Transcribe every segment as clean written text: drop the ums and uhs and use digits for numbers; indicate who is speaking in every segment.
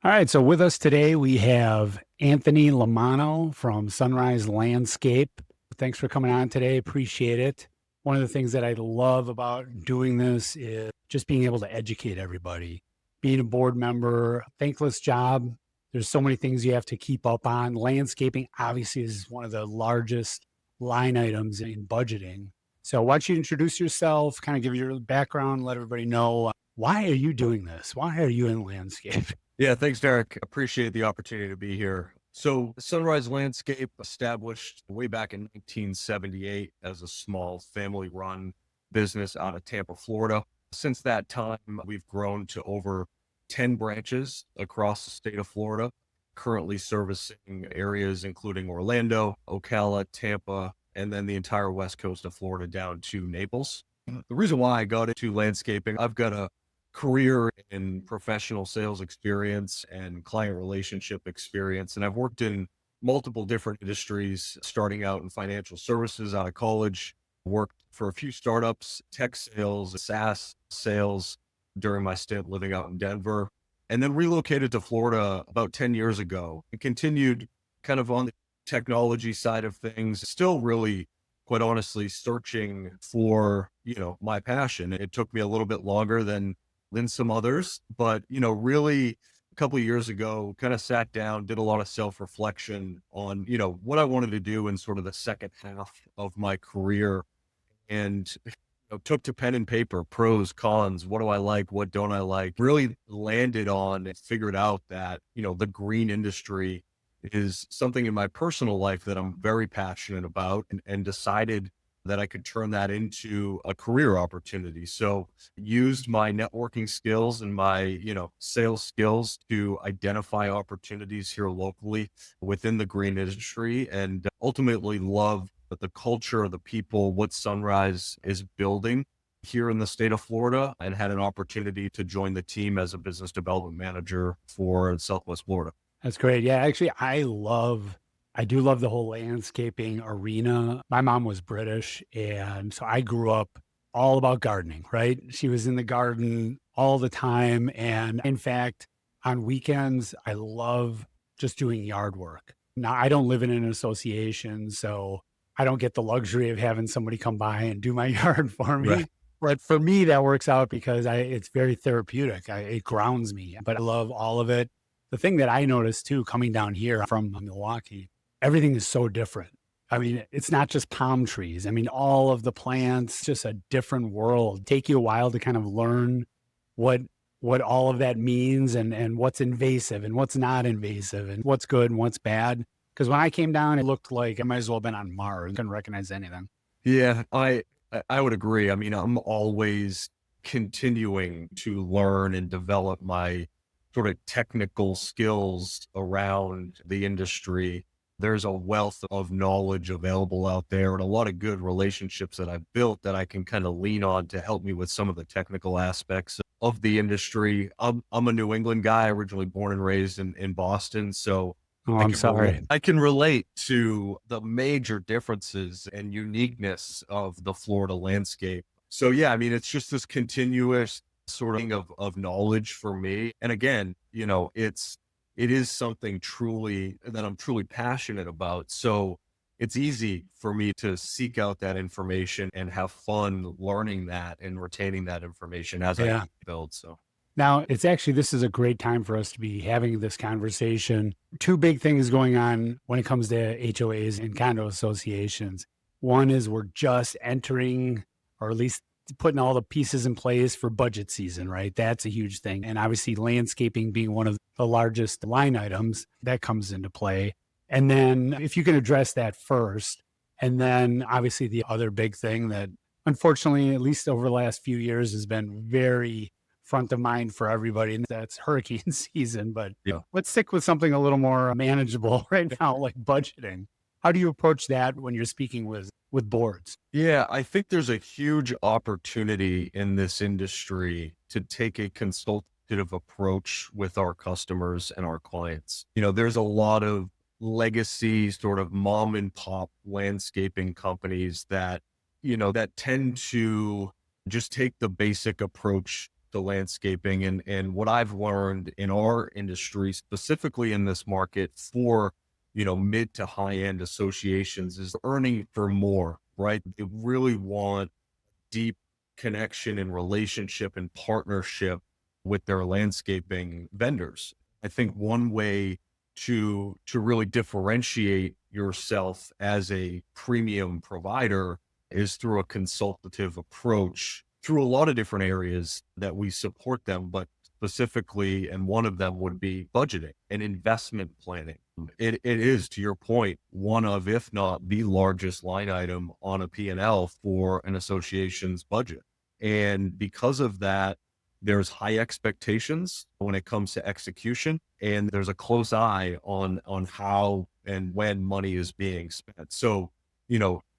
Speaker 1: All right. So with us today, we have Anthony Lomanno from Sunrise Landscape. Thanks for coming on today. Appreciate it. One of the things that I love about doing this is just being able to educate everybody. Being a board member, thankless job. There's so many things you have to keep up on. Landscaping obviously is one of the largest line items in budgeting. So why don't you introduce yourself, kind of give your background, let everybody know why are you doing this? Why are you in landscape?
Speaker 2: Yeah, thanks, Derek. Appreciate the opportunity to be here. So, Sunrise Landscape established way back in 1978 as a small family run business out of Tampa, Florida. Since that time, we've grown to over 10 branches across the state of Florida, currently servicing areas including Orlando, Ocala, Tampa, and then the entire west coast of Florida down to Naples. The reason why I got into landscaping, I've got a career in professional sales experience and client relationship experience. And I've worked in multiple different industries, starting out in financial services out of college, worked for a few startups, tech sales, SaaS sales during my stint living out in Denver, and then relocated to Florida about 10 years ago and continued kind of on the technology side of things, still really quite honestly searching for, my passion. It took me a little bit longer than some others, but really a couple of years ago, kind of sat down, did a lot of self-reflection on, what I wanted to do in sort of the second half of my career and took to pen and paper, pros, cons, what do I like, what don't I like, really landed on and figured out that, the green industry is something in my personal life that I'm very passionate about and decided that I could turn that into a career opportunity. So used my networking skills and my, sales skills to identify opportunities here locally within the green industry and ultimately love the culture, the people, what Sunrise is building here in the state of Florida, and had an opportunity to join the team as a business development manager for Southwest Florida.
Speaker 1: That's great. Yeah, actually, I do love the whole landscaping arena. My mom was British, and so I grew up all about gardening, right? She was in the garden all the time. And in fact, on weekends, I love just doing yard work. Now, I don't live in an association, so I don't get the luxury of having somebody come by and do my yard for
Speaker 2: Right.
Speaker 1: me. But for me, that works out because it's very therapeutic. It grounds me, but I love all of it. The thing that I noticed too, coming down here from Milwaukee, everything is so different. I mean, it's not just palm trees. I mean, all of the plants, just a different world. Take you a while to kind of learn what what all of that means and what's invasive and what's not invasive and what's good and what's bad. Because when I came down, it looked like I might as well have been on Mars. Couldn't recognize anything.
Speaker 2: Yeah, I would agree. I mean, I'm always continuing to learn and develop my sort of technical skills around the industry. There's a wealth of knowledge available out there and a lot of good relationships that I've built that I can kind of lean on to help me with some of the technical aspects of the industry. I'm a New England guy, originally born and raised in Boston. So
Speaker 1: Oh, I'm sorry.
Speaker 2: I can relate to the major differences and uniqueness of the Florida landscape. So yeah, I mean, it's just this continuous sort of thing of knowledge for me. And again, it is something truly that I'm truly passionate about. So it's easy for me to seek out that information and have fun learning that and retaining that information as I
Speaker 1: Yeah.
Speaker 2: build. So
Speaker 1: Now, this is a great time for us to be having this conversation. Two big things going on when it comes to HOAs and condo associations. One is we're just entering, or at least putting all the pieces in place for budget season, right? That's a huge thing. And obviously, landscaping being one of the largest line items that comes into play. And then, if you can address that first, and then obviously, the other big thing that unfortunately, at least over the last few years, has been very front of mind for everybody, and that's hurricane season. But
Speaker 2: yeah.
Speaker 1: let's stick with something a little more manageable right now, like budgeting. How do you approach that when you're speaking with boards?
Speaker 2: Yeah, I think there's a huge opportunity in this industry to take a consultative approach with our customers and our clients. There's a lot of legacy sort of mom and pop landscaping companies that tend to just take the basic approach to landscaping and what I've learned in our industry, specifically in this market for, mid to high end associations is earning for more, right? They really want deep connection and relationship and partnership with their landscaping vendors. I think one way to really differentiate yourself as a premium provider is through a consultative approach through a lot of different areas that we support them, but specifically, and one of them would be budgeting and investment planning. It is, to your point, one of, if not the largest line item on a P&L for an association's budget. And because of that, there's high expectations when it comes to execution, and there's a close eye on how and when money is being spent. So,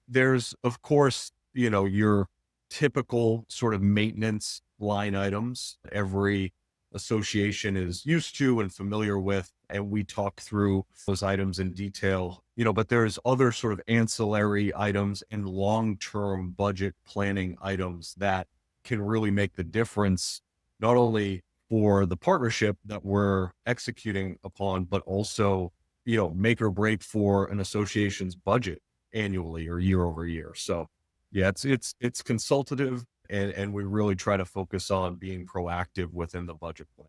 Speaker 2: there's, of course, your typical sort of maintenance line items every association is used to and familiar with, and we talk through those items in detail, but there's other sort of ancillary items and long-term budget planning items that can really make the difference, not only for the partnership that we're executing upon, but also, make or break for an association's budget annually or year over year. So yeah, it's consultative, and we really try to focus on being proactive within the budget plan.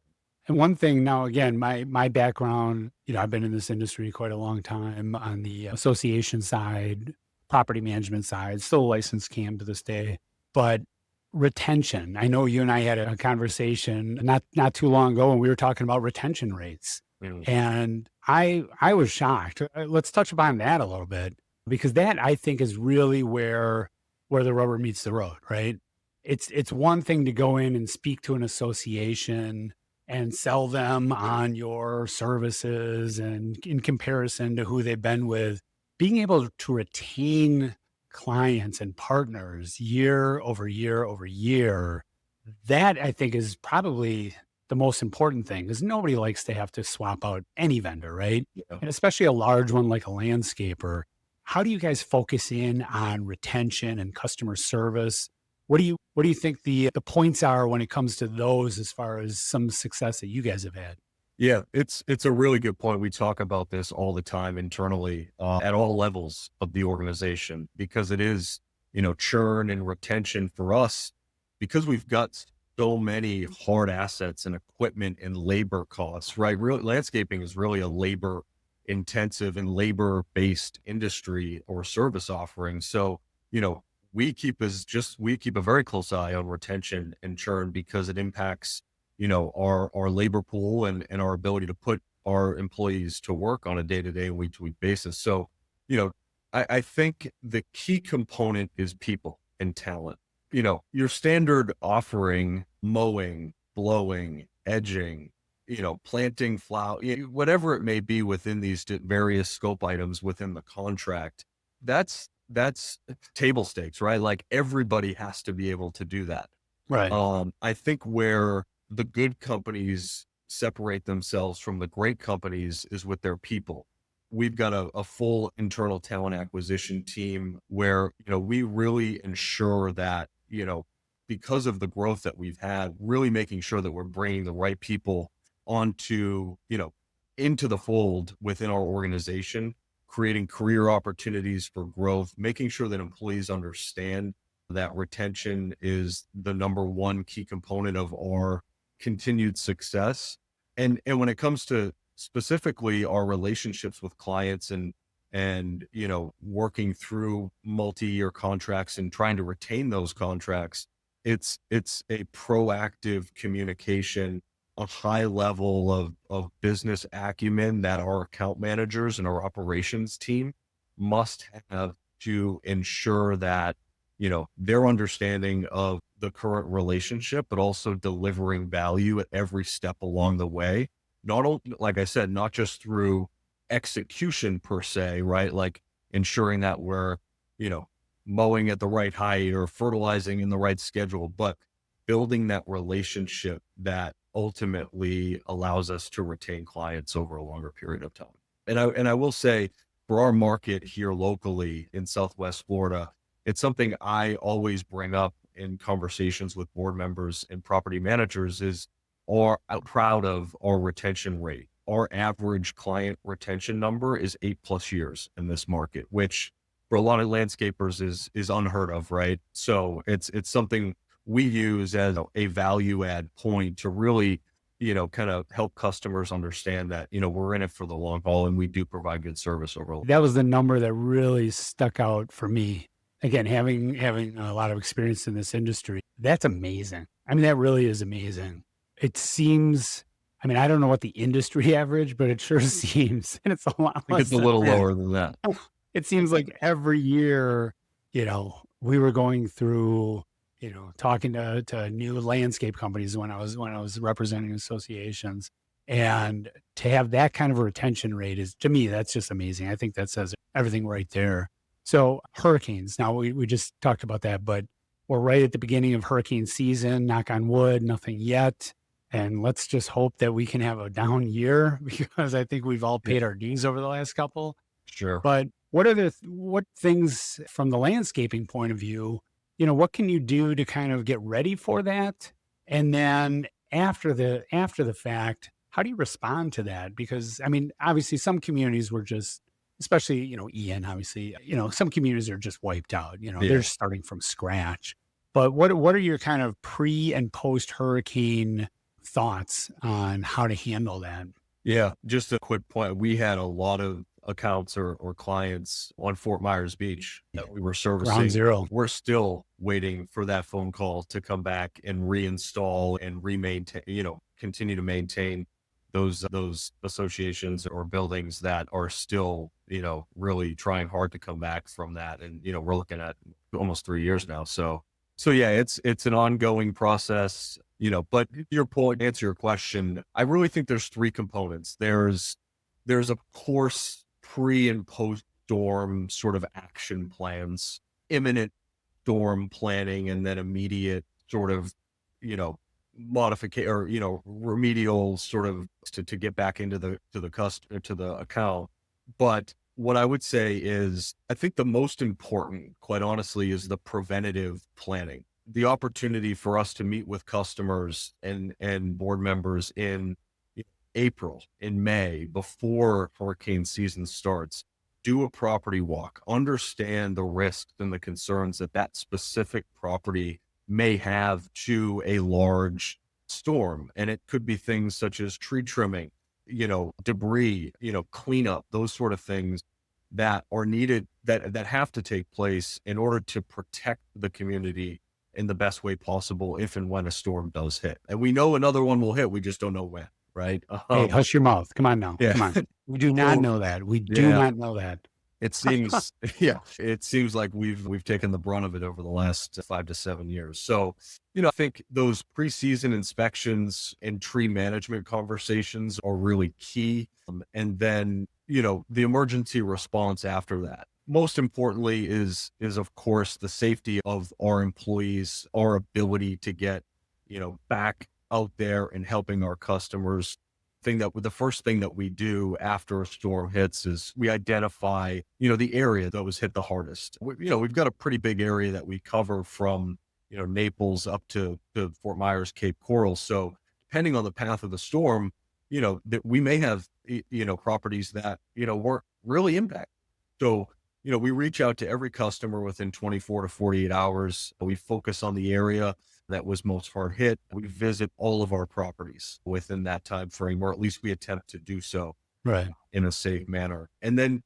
Speaker 1: And one thing now, again, my background, I've been in this industry quite a long time on the association side, property management side, still a licensed CAM to this day. But retention, I know you and I had a conversation not too long ago, and we were talking about retention rates.
Speaker 2: Mm.
Speaker 1: And I was shocked. Let's touch upon that a little bit, because that, I think, is really where the rubber meets the road, right? It's one thing to go in and speak to an association and sell them on your services and in comparison to who they've been with. Being able to retain clients and partners year over year over year, that I think is probably the most important thing, because nobody likes to have to swap out any vendor, right?
Speaker 2: Yeah.
Speaker 1: And especially a large one like a landscaper. How do you guys focus in on retention and customer service? What do you think the points are when it comes to those, as far as some success that you guys have had?
Speaker 2: Yeah, it's a really good point. We talk about this all the time internally at all levels of the organization, because it is, churn and retention for us, because we've got so many hard assets and equipment and labor costs, right? Real landscaping is really a labor intensive and labor based industry or service offering. So, we keep a very close eye on retention and churn, because it impacts, our labor pool and our ability to put our employees to work on a day-to-day and week-to-week basis. So, I think the key component is people and talent. Your standard offering, mowing, blowing, edging, planting flower, whatever it may be within these various scope items within the contract, that's table stakes, right? Like, everybody has to be able to do that.
Speaker 1: Right.
Speaker 2: I think where the good companies separate themselves from the great companies is with their people. We've got a full internal talent acquisition team where, we really ensure that, because of the growth that we've had, really making sure that we're bringing the right people onto, into the fold within our organization, creating career opportunities for growth, making sure that employees understand that retention is the number one key component of our continued success. And when it comes to specifically our relationships with clients and working through multi-year contracts and trying to retain those contracts, it's a proactive communication, a high level of business acumen that our account managers and our operations team must have to ensure that, their understanding of the current relationship, but also delivering value at every step along the way. Not only, like I said, not just through execution per se, right? Like ensuring that we're, mowing at the right height or fertilizing in the right schedule, but building that relationship that ultimately allows us to retain clients over a longer period of time. And I will say, for our market here locally in Southwest Florida, it's something I always bring up in conversations with board members and property managers is are proud of our retention rate. Our average client retention number is 8+ years in this market, which for a lot of landscapers is unheard of, right? So it's something we use as a value add point to really, kind of help customers understand that, we're in it for the long haul and we do provide good service over.
Speaker 1: That was the number that really stuck out for me. Again, having a lot of experience in this industry, that's amazing. I mean, that really is amazing. It seems, I mean, I don't know what the industry average, but it sure seems, and it's a lot
Speaker 2: I think
Speaker 1: less
Speaker 2: it's a
Speaker 1: than
Speaker 2: little
Speaker 1: that.
Speaker 2: lower than that.
Speaker 1: It seems like every year, we were going through, talking to new landscape companies when I was representing associations, and to have that kind of a retention rate is, to me, that's just amazing. I think that says everything right there. So hurricanes, now we just talked about that, but we're right at the beginning of hurricane season, knock on wood, nothing yet. And let's just hope that we can have a down year, because I think we've all paid our dues over the last couple.
Speaker 2: Sure.
Speaker 1: But what are what things from the landscaping point of view, what can you do to kind of get ready for that? And then after the fact, how do you respond to that? Because I mean, obviously some communities were just, especially, Ian, obviously, some communities are just wiped out, they're starting from scratch. But what are your kind of pre and post hurricane thoughts on how to handle that?
Speaker 2: Yeah, just a quick point. We had a lot of accounts or clients on Fort Myers Beach that we were servicing.
Speaker 1: Ground zero.
Speaker 2: We're still waiting for that phone call to come back and reinstall and remaintain, continue to maintain those associations or buildings that are still, really trying hard to come back from that. And, we're looking at almost 3 years now. So yeah, it's an ongoing process, but your point, answer your question, I really think there's 3 components. There's of course pre and post storm sort of action plans, imminent storm planning, and then immediate sort of, modification or, remedial sort of to get back into the account. But what I would say is, I think the most important, quite honestly, is the preventative planning. The opportunity for us to meet with customers and board members in April, in May, before hurricane season starts, do a property walk, understand the risks and the concerns that specific property may have to a large storm. And it could be things such as tree trimming, debris, cleanup, those sort of things that are needed, that have to take place in order to protect the community in the best way possible if and when a storm does hit. And we know another one will hit, we just don't know when, right?
Speaker 1: Hey, hush your mouth. Come on now.
Speaker 2: Yeah.
Speaker 1: Come on. We do not know that. We do not know that.
Speaker 2: It seems, it seems like we've taken the brunt of it over the last 5 to 7 years. So, I think those preseason inspections and tree management conversations are really key. And then, the emergency response after that. Most importantly is of course the safety of our employees, our ability to get, back out there and helping our customers. The first thing that we do after a storm hits is we identify, the area that was hit the hardest. We've got a pretty big area that we cover from, Naples up to Fort Myers, Cape Coral. So depending on the path of the storm, that we may have, properties that, weren't really impacted. So, we reach out to every customer within 24 to 48 hours. We focus on the area that was most hard hit. We visit all of our properties within that time frame, or at least we attempt to do so in a safe manner. And then,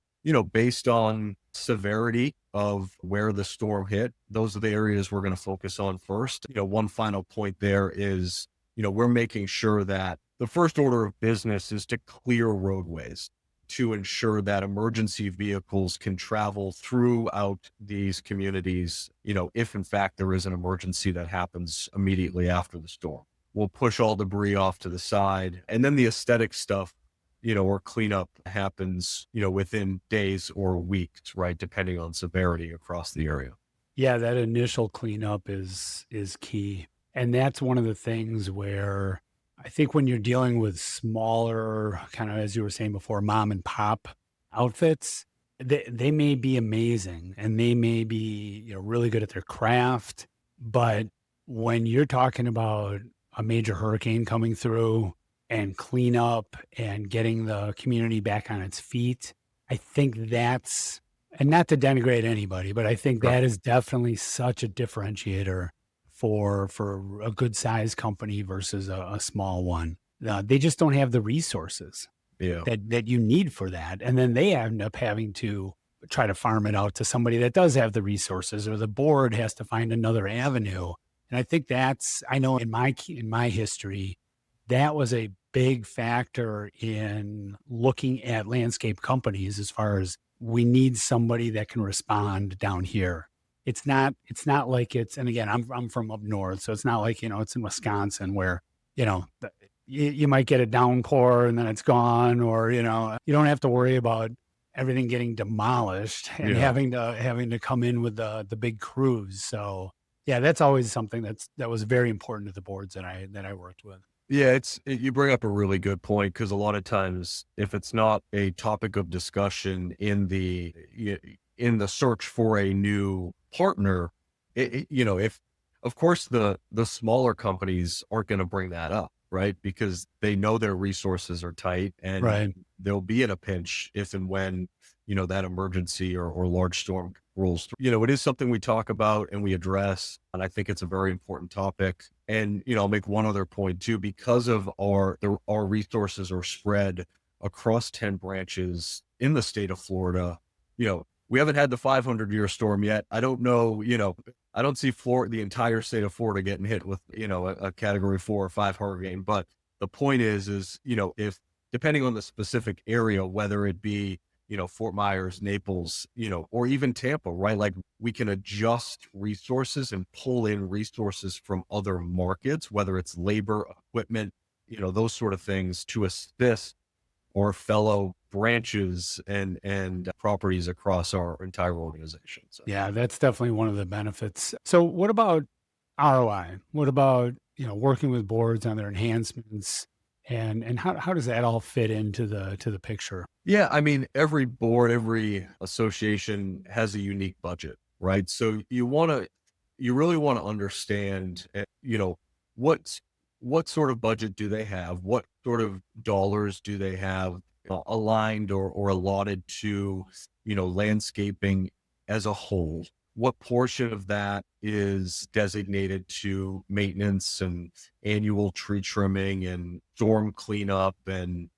Speaker 2: based on severity of where the storm hit, those are the areas we're going to focus on first. One final point there is, we're making sure that the first order of business is to clear roadways to ensure that emergency vehicles can travel throughout these communities, if in fact there is an emergency that happens immediately after the storm. We'll push all debris off to the side, and then the aesthetic stuff, or cleanup happens, within days or weeks, right? Depending on severity across the area.
Speaker 1: Yeah, that initial cleanup is key. And that's one of the things where I think when you're dealing with smaller, kind of, as you were saying before, mom and pop outfits, they may be amazing and they may be, really good at their craft, But when you're talking about a major hurricane coming through and cleanup and getting the community back on its feet, I think that's, and not to denigrate anybody, but I think
Speaker 2: Sure.
Speaker 1: that is definitely such a differentiator for a good sized company versus a small one. They just don't have the resources
Speaker 2: Yeah.
Speaker 1: that you need for that. And then they end up having to try to farm it out to somebody that does have the resources, or the board has to find another avenue. And I think that's, I know in my history, that was a big factor in looking at landscape companies as far as we need somebody that can respond down here. It's not like it's, and again, I'm from up north, so it's not like, it's in Wisconsin where, you might get a downpour and then it's gone, or, you don't have to worry about everything getting demolished and
Speaker 2: Yeah.
Speaker 1: having to come in with the big crews. So yeah, that's always something that was very important to the boards that I worked with.
Speaker 2: Yeah, you bring up a really good point because a lot of times, if it's not a topic of discussion in the search for a new partner, if of course the smaller companies aren't going to bring that up, right? Because they know their resources are tight and
Speaker 1: Right.
Speaker 2: they'll be in a pinch if and when that emergency or large storm rolls through. It is something we talk about and we address, and I think it's a very important topic. And I'll make one other point too, because of our resources are spread across 10 branches in the state of Florida. We haven't had the 500-year storm yet. I don't know, I don't see the entire state of Florida getting hit with, a category 4 or 5 hurricane. But the point is, if depending on the specific area, whether it be, Fort Myers, Naples, or even Tampa, right? Like we can adjust resources and pull in resources from other markets, whether it's labor, equipment, those sort of things to assist our fellow branches and properties across our entire organization. So.
Speaker 1: Yeah, that's definitely one of the benefits. So what about ROI? What about, working with boards on their enhancements, and how does that all fit into the picture?
Speaker 2: Yeah, I mean, every board, every association has a unique budget, right? So you really want to understand, what sort of budget do they have? What sort of dollars do they have aligned or allotted to, landscaping as a whole? What portion of that is designated to maintenance and annual tree trimming and storm cleanup and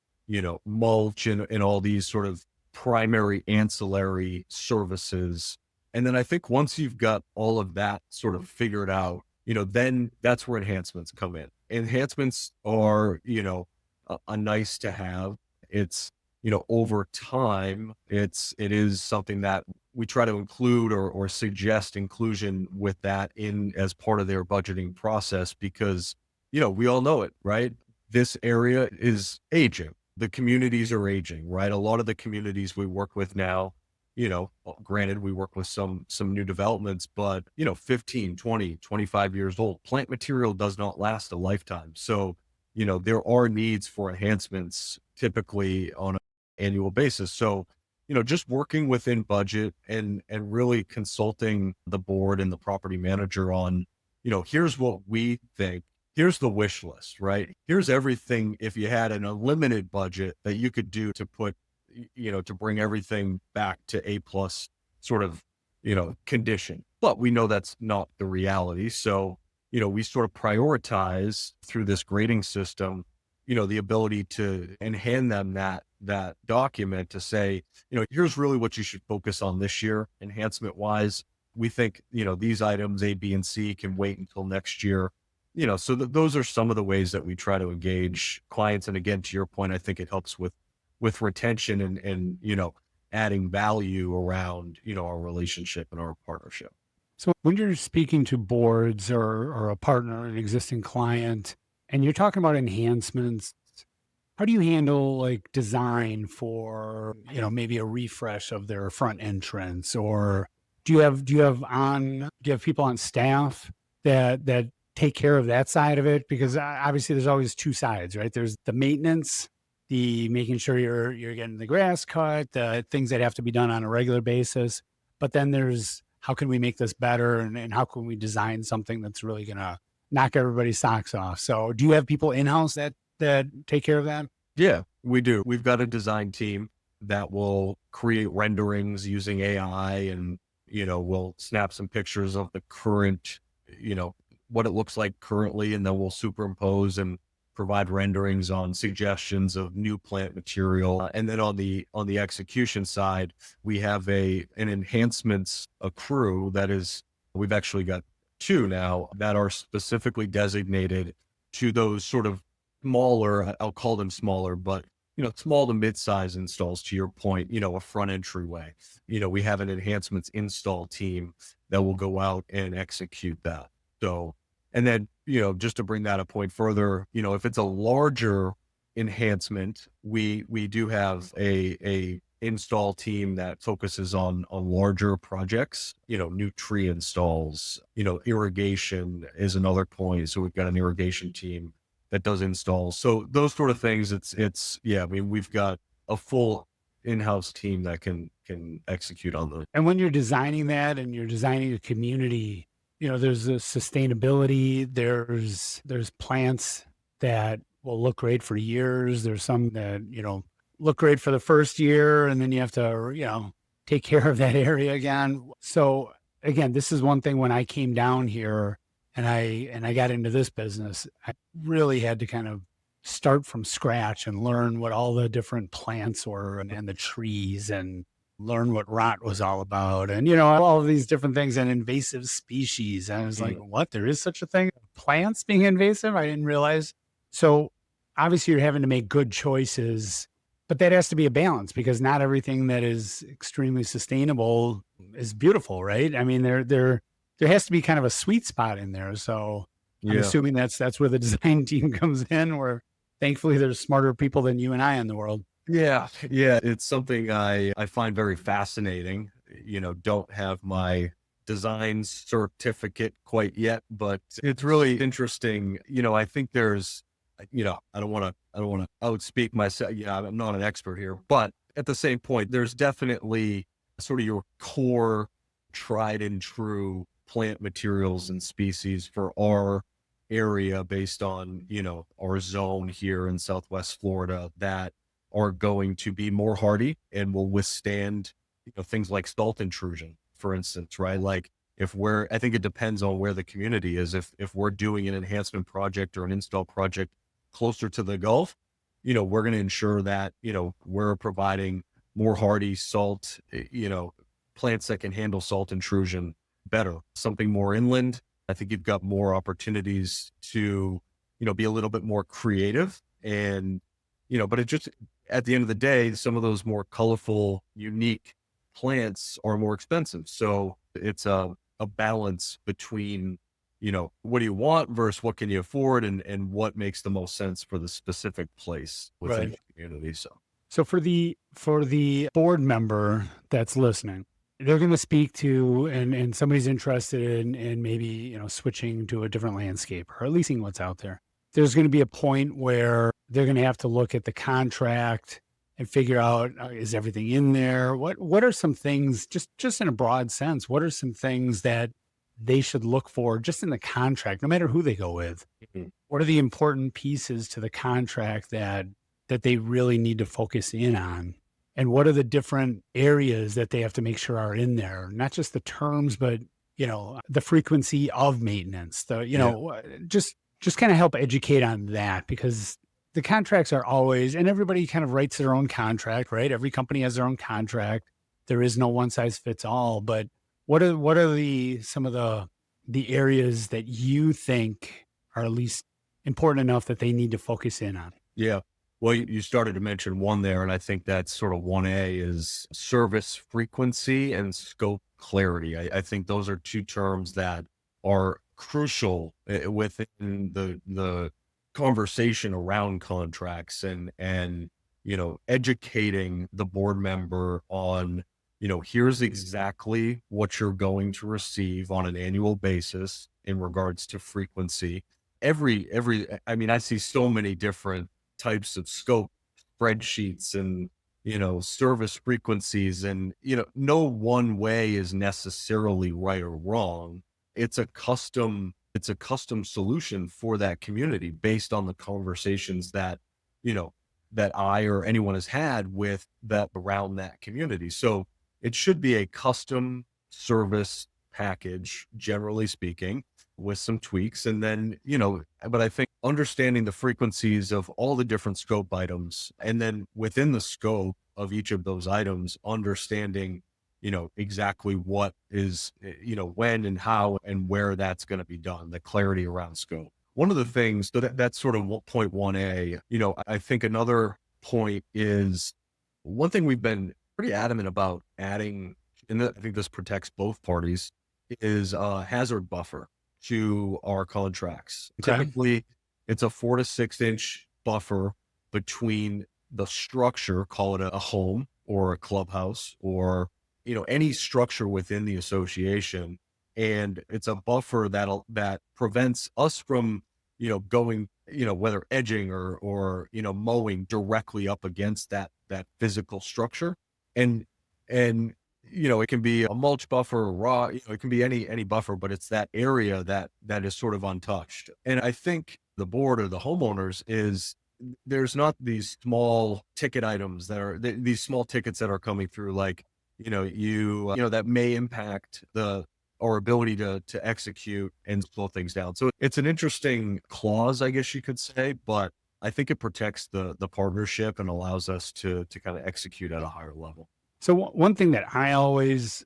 Speaker 2: mulch and all these sort of primary ancillary services. And then I think once you've got all of that sort of figured out, then that's where enhancements come in. Enhancements are, a nice to have. It's, over time, it is something that we try to include or suggest inclusion with that in as part of their budgeting process because, we all know it, right? This area is aging. The communities are aging, right? A lot of the communities we work with now, granted, we work with some new developments, but, 15, 20, 25 years old, plant material does not last a lifetime. So, there are needs for enhancements typically on an annual basis. So, just working within budget and really consulting the board and the property manager on, here's what we think. Here's the wish list, right? Here's everything. If you had an unlimited budget that you could do to put, to bring everything back to A plus sort of, condition. But we know that's not the reality. So, we sort of prioritize through this grading system, the ability to and hand them that document to say, here's really what you should focus on this year, enhancement wise. We think, these items A, B, and C can wait until next year. So those are some of the ways that we try to engage clients. And again, to your point, I think it helps with retention and adding value around, our relationship and our partnership.
Speaker 1: So when you're speaking to boards or a partner, an existing client, and you're talking about enhancements, how do you handle like design for, maybe a refresh of their front entrance? Or do you have people on staff that take care of that side of it? Because obviously there's always two sides, right? There's the maintenance, the making sure you're getting the grass cut, the things that have to be done on a regular basis. But then there's how can we make this better? And how can we design something that's really going to knock everybody's socks off? So do you have people in-house that take care of that?
Speaker 2: Yeah, we do. We've got a design team that will create renderings using AI and, we'll snap some pictures of the current, what it looks like currently, and then we'll superimpose and provide renderings on suggestions of new plant material. And then on the execution side, we have an enhancements, a crew we've actually got two now that are specifically designated to those sort of smaller, I'll call them smaller, but small to mid-size installs, to your point, a front entryway. We have an enhancements install team that will go out and execute that. So, and then, just to bring that a point further, if it's a larger enhancement, we do have a install team that focuses on larger projects, new tree installs, irrigation is another point. So we've got an irrigation team that does installs. So those sort of things, I mean, we've got a full in-house team that can execute on those.
Speaker 1: And when you're designing that and you're designing a community, there's a sustainability, there's plants that will look great for years. There's some that, look great for the first year, and then you have to, take care of that area again. So again, this is one thing when I came down here and I got into this business, I really had to kind of start from scratch and learn what all the different plants were and the trees, and learn what rot was all about, and all of these different things, and invasive species. And I was like, what? There is such a thing? Plants being invasive? I didn't realize. So obviously you're having to make good choices, but that has to be a balance, because not everything that is extremely sustainable is beautiful, right? I mean, there has to be kind of a sweet spot in there. So I'm assuming that's where the design team comes in, where thankfully there's smarter people than you and I in the world.
Speaker 2: Yeah. It's something I find very fascinating. Don't have my design certificate quite yet, but it's really interesting. I think there's, I don't want to outspeak myself. I'm not an expert here, but at the same point, there's definitely sort of your core tried and true plant materials and species for our area based on, our zone here in Southwest Florida that are going to be more hardy and will withstand, things like salt intrusion, for instance, right? Like I think it depends on where the community is. If we're doing an enhancement project or an install project closer to the Gulf, we're going to ensure that, we're providing more hardy salt, plants that can handle salt intrusion better. Something more inland, I think you've got more opportunities to, be a little bit more creative. And, but it just, at the end of the day, some of those more colorful, unique plants are more expensive. So it's a balance between, what do you want versus what can you afford, and what makes the most sense for the specific place within the community.
Speaker 1: So for the board member that's listening, they're going to speak to, and somebody's interested in maybe, switching to a different landscape or at least seeing what's out there. There's going to be a point where they're going to have to look at the contract and figure out, is everything in there? What are some things, just in a broad sense, what are some things that they should look for just in the contract, no matter who they go with? Mm-hmm. What are the important pieces to the contract that they really need to focus in on? And what are the different areas that they have to make sure are in there? Not just the terms, but, the frequency of maintenance, just kind of help educate on that, because the contracts are always, and everybody kind of writes their own contract, right? Every company has their own contract. There is no one size fits all, but what are some of the areas that you think are at least important enough that they need to focus in on?
Speaker 2: Yeah. Well, you started to mention one there, and I think that's sort of 1A is service frequency and scope clarity. I think those are two terms that are crucial within the conversation around contracts, and educating the board member on, here's exactly what you're going to receive on an annual basis in regards to frequency. I mean, I see so many different types of scope spreadsheets and service frequencies. And, no one way is necessarily right or wrong. It's a custom solution for that community based on the conversations you know, that I or anyone has had with that around that community. So it should be a custom service package, generally speaking, with some tweaks. And then, but I think understanding the frequencies of all the different scope items, and then within the scope of each of those items, understanding, exactly what is, when and how and where that's going to be done, the clarity around scope. One of the things, so that's sort of point 1A, I think another point is one thing we've been pretty adamant about adding, and I think this protects both parties, is a hazard buffer to our contracts.
Speaker 1: Okay.
Speaker 2: Typically, it's a 4 to 6 inch buffer between the structure, call it a home or a clubhouse or, any structure within the association. And it's a buffer that prevents us from, going, whether edging or, mowing directly up against that physical structure. And, it can be a mulch buffer, raw, it can be any buffer, but it's that area that is sort of untouched. And I think the board or the homeowners there's not these small ticket items these small tickets that are coming through, like, that may impact our ability to execute and slow things down. So it's an interesting clause, I guess you could say, but I think it protects the partnership and allows us to kind of execute at a higher level.
Speaker 1: So one thing that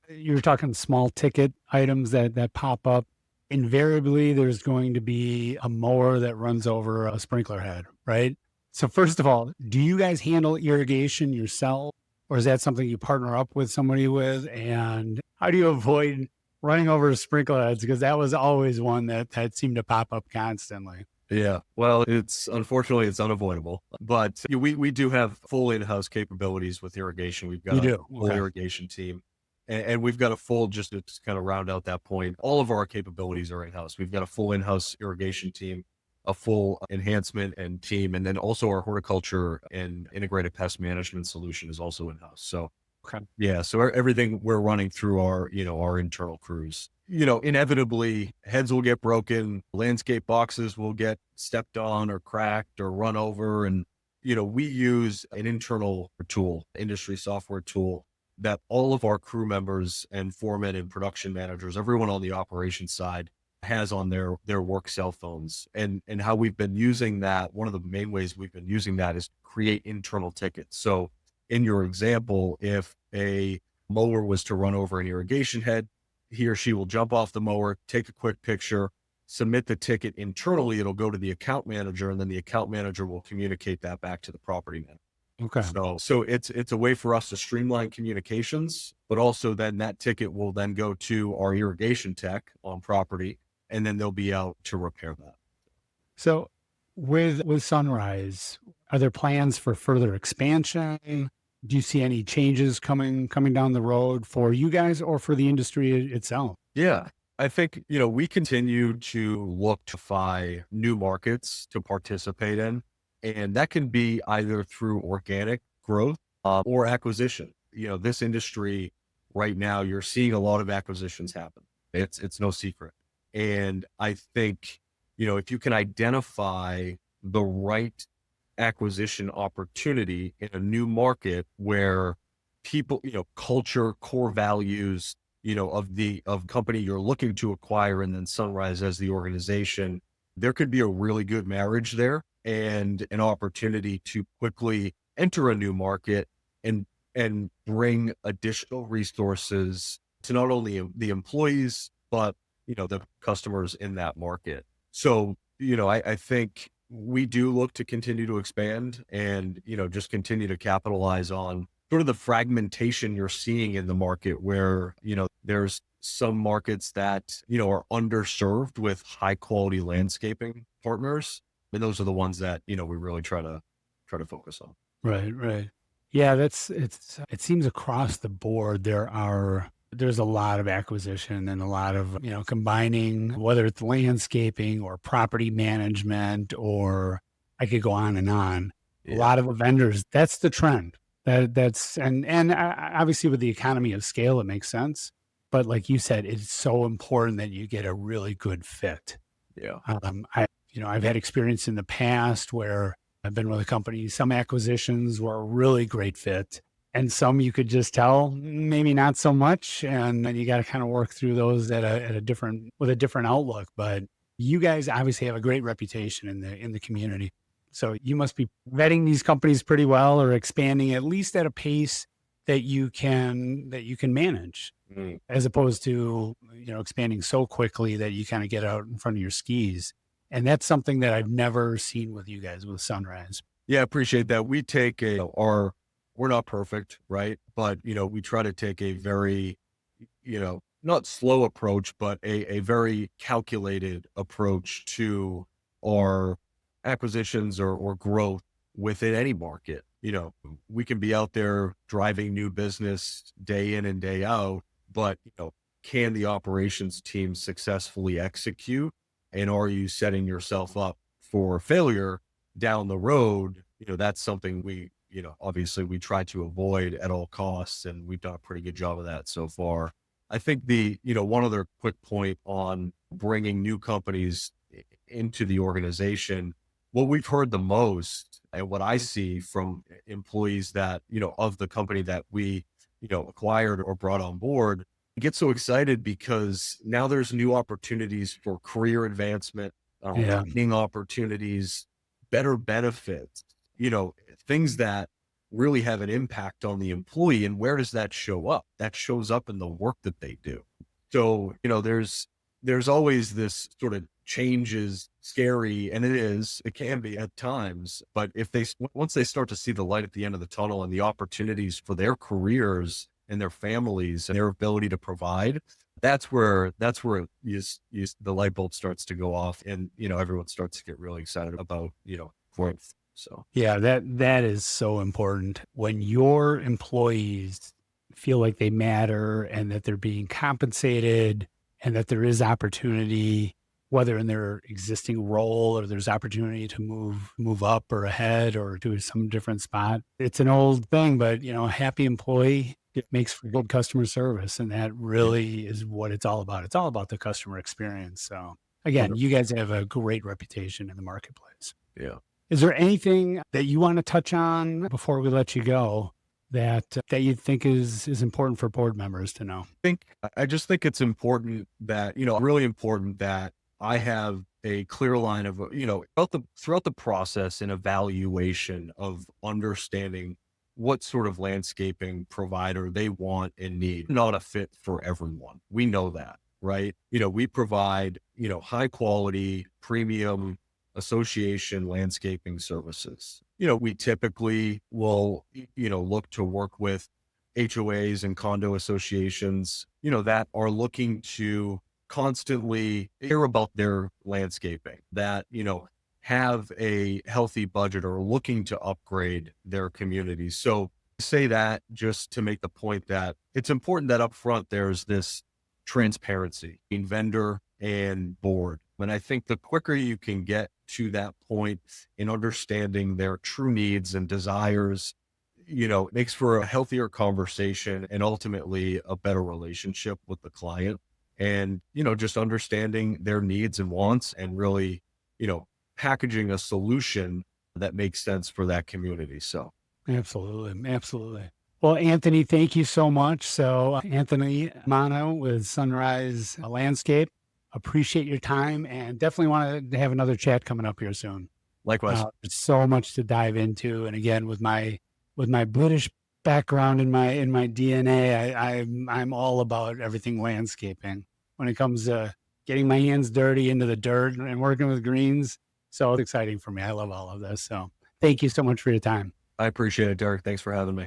Speaker 1: you're talking small ticket items that pop up. Invariably, there's going to be a mower that runs over a sprinkler head, right? So first of all, do you guys handle irrigation yourself, or is that something you partner up with somebody with? And how do you avoid running over sprinkler heads? Because that was always one that seemed to pop up constantly.
Speaker 2: Yeah. Well, unfortunately it's unavoidable, but we do have full in-house capabilities with irrigation. We've got a full irrigation team, and we've got a full, just to kind of round out that point, all of our capabilities are in-house. We've got a full in-house irrigation team, a full enhancement and team, and then also our horticulture and integrated pest management solution is also in-house. So yeah, so everything we're running through our internal crews. Inevitably heads will get broken, landscape boxes will get stepped on or cracked or run over. And, we use an internal tool, industry software tool, that all of our crew members and foremen and production managers, everyone on the operations side, has on their work cell phones. And how we've been using that, one of the main ways we've been using that is to create internal tickets. So in your example, if a mower was to run over an irrigation head, he or she will jump off the mower, take a quick picture, submit the ticket internally. It'll go to the account manager, and then the account manager will communicate that back to the property manager.
Speaker 1: Okay.
Speaker 2: So it's a way for us to streamline communications, but also then that ticket will then go to our irrigation tech on property, and then they'll be out to repair that.
Speaker 1: So with Sunrise, are there plans for further expansion? Do you see any changes coming down the road for you guys or for the industry itself?
Speaker 2: Yeah, I think, we continue to look to find new markets to participate in, and that can be either through organic growth or acquisition. This industry right now, you're seeing a lot of acquisitions happen. It's no secret. And I think, if you can identify the right acquisition opportunity in a new market where people, culture, core values, of company you're looking to acquire, and then Sunrise as the organization, there could be a really good marriage there and an opportunity to quickly enter a new market and bring additional resources to not only the employees, but, the customers in that market. So, I think we do look to continue to expand and, just continue to capitalize on sort of the fragmentation you're seeing in the market where, there's some markets that, are underserved with high quality landscaping partners. And those are the ones that, we really try to focus on.
Speaker 1: Right. Yeah, it seems across the board there's a lot of acquisition and a lot of, combining, whether it's landscaping or property management, or I could go on and on.
Speaker 2: Yeah.
Speaker 1: A lot of the vendors, that's the trend. Obviously with the economy of scale, it makes sense. But like you said, it's so important that you get a really good fit.
Speaker 2: Yeah.
Speaker 1: I've had experience in the past where I've been with a company, some acquisitions were a really great fit and some you could just tell maybe not so much. And then you got to kind of work through those with a different outlook. But you guys obviously have a great reputation in the community. So you must be vetting these companies pretty well or expanding at least at a pace that you can manage, as opposed to, expanding so quickly that you kind of get out in front of your skis. And that's something that I've never seen with you guys with Sunrise.
Speaker 2: Yeah, I appreciate that. We take we're not perfect, right? But, we try to take a very, not slow approach, but a very calculated approach to our acquisitions or growth within any market. We can be out there driving new business day in and day out, but, can the operations team successfully execute? And are you setting yourself up for failure down the road? That's something we, obviously we try to avoid at all costs. And we've done a pretty good job of that so far. I think one other quick point on bringing new companies into the organization, what we've heard the most and what I see from employees that, of the company that we, acquired or brought on board, get so excited because now there's new opportunities for career advancement, training opportunities, better benefits, things that really have an impact on the employee. And where does that show up? That shows up in the work that they do. So, there's always this sort of change is scary, and it can be at times, but once they start to see the light at the end of the tunnel and the opportunities for their careers and their families and their ability to provide, that's where the light bulb starts to go off, and everyone starts to get really excited about growth. So
Speaker 1: yeah, that is so important. When your employees feel like they matter and that they're being compensated and that there is opportunity, whether in their existing role or there's opportunity to move up or ahead or to some different spot. It's an old thing, but a happy employee, it makes for good customer service. And that really is what it's all about. It's all about the customer experience. So again, you guys have a great reputation in the marketplace.
Speaker 2: Yeah.
Speaker 1: Is there anything that you want to touch on before we let you go that you think is important for board members to know?
Speaker 2: I just think it's important that, really important that I have a clear line of, throughout the process and evaluation of understanding what sort of landscaping provider they want and need. Not a fit for everyone. We know that, right? We provide, high quality, premium association landscaping services. We typically will, look to work with HOAs and condo associations, that are looking to constantly hear about their landscaping, that, have a healthy budget or looking to upgrade their communities. So I say that just to make the point that it's important that up front there's this transparency between vendor and board. And I think the quicker you can get to that point in understanding their true needs and desires, it makes for a healthier conversation and ultimately a better relationship with the client. And, just understanding their needs and wants and really, packaging a solution that makes sense for that community. So
Speaker 1: absolutely. Absolutely. Well, Anthony, thank you so much. So Anthony Lomanno with Sunrise Landscape, appreciate your time and definitely want to have another chat coming up here soon.
Speaker 2: Likewise.
Speaker 1: There's so much to dive into. And again, with my British background in my DNA, I'm all about everything landscaping when it comes to getting my hands dirty into the dirt and working with greens. So it's exciting for me. I love all of this. So thank you so much for your time.
Speaker 2: I appreciate it, Derek. Thanks for having me.